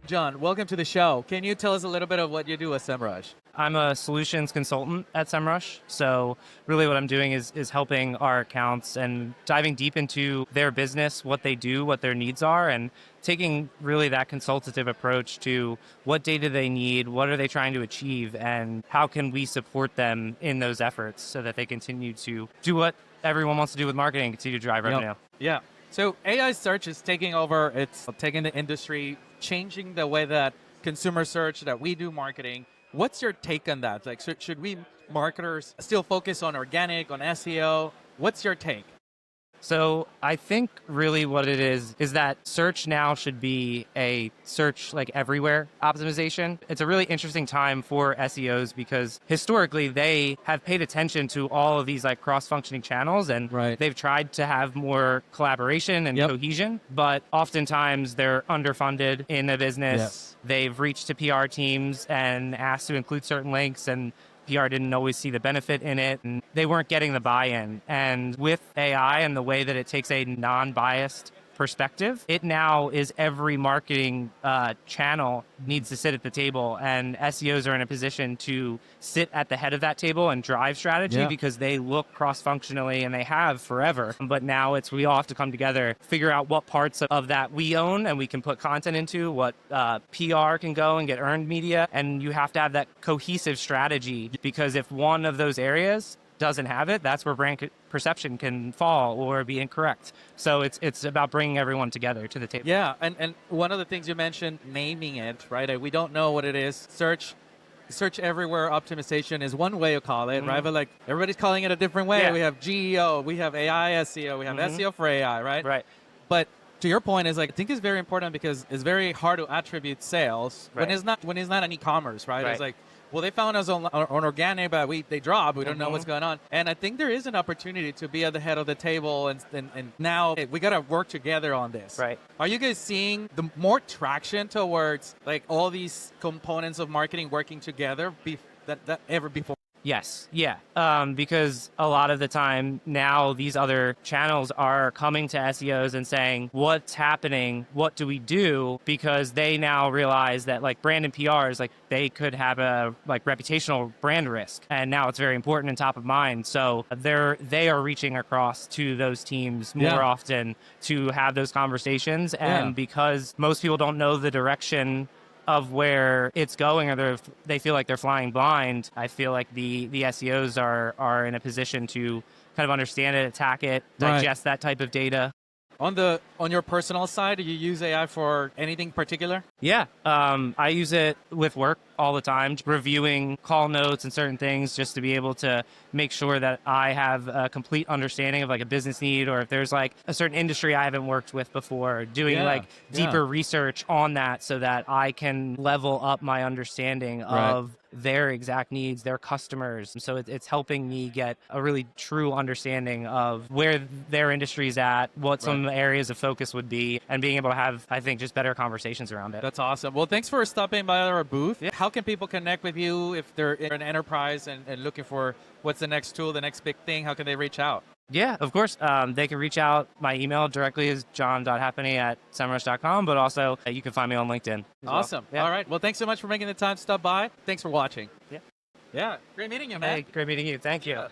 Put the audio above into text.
John, welcome to the show. Can you tell us a little bit of what you do at Semrush? I'm a solutions consultant at Semrush. So really what I'm doing is helping our accounts and diving deep into their business, what they do, what their needs are, and taking really that consultative approach to what data they need, what are they trying to achieve, and how can we support them in those efforts so that they continue to do what everyone wants to do with marketing, continue to drive revenue. Yeah. So AI search is taking over. It's taking the industry, changing the way that consumer search, that we do marketing. What's your take on that? Like, should we marketers still focus on organic, on SEO? What's your take? So I think really what it is that search now should be a search like everywhere optimization. It's a really interesting time for SEOs because historically they have paid attention to all of these like cross-functioning channels and they've tried to have more collaboration and cohesion, but oftentimes they're underfunded in the business. Yes. They've reached to PR teams and asked to include certain links and PR didn't always see the benefit in it, and they weren't getting the buy-in. And with AI and the way that it takes a non-biased perspective, it now is every marketing channel needs to sit at the table, and SEOs are in a position to sit at the head of that table and drive strategy because they look cross-functionally and they have forever. But now we all have to come together, figure out what parts of that we own and we can put content into, what PR can go and get earned media, and you have to have that cohesive strategy because if one of those areas doesn't have it, that's where brand perception can fall or be incorrect. So it's about bringing everyone together to the table. Yeah, and one of the things you mentioned, naming it, right? We don't know what it is. Search everywhere optimization is one way to call it, right? But like everybody's calling it a different way. We have GEO, we have AI SEO, we have SEO for AI, right? Right. But to your point is like, I think it's very important because it's very hard to attribute sales when it's not an e-commerce, right? It's like, well, they found us on organic, but they dropped. We don't know what's going on. And I think there is an opportunity to be at the head of the table. And now we got to work together on this. Right. Are you guys seeing the more traction towards like all these components of marketing working together that ever before? Yes. Yeah. Because a lot of the time now these other channels are coming to SEOs and saying, what's happening? What do we do? Because they now realize that like brand and PRs, like they could have a like reputational brand risk. And now it's very important and top of mind. So they are reaching across to those teams more often to have those conversations. And because most people don't know the direction of where it's going or they feel like they're flying blind, I feel like the SEOs are in a position to kind of understand it, attack it, digest that type of data. On your personal side, do you use AI for anything particular? Yeah, I use it with work all the time, reviewing call notes and certain things just to be able to make sure that I have a complete understanding of like a business need or if there's like a certain industry I haven't worked with before, doing like deeper research on that so that I can level up my understanding of their exact needs, their customers. So it's helping me get a really true understanding of where their industry's at, what some areas of focus would be, and being able to have, I think, just better conversations around it. That's awesome. Well, thanks for stopping by our booth. How can people connect with you if they're in an enterprise and looking for what's the next tool, the next big thing? How can they reach out? Yeah, of course. They can reach out. My email directly is john.halfpenny@semrush.com, but also you can find me on LinkedIn. Awesome. Well. All right. Well, thanks so much for making the time to stop by. Thanks for watching. Yeah. Yeah. Great meeting you, man. Hey, great meeting you. Thank you.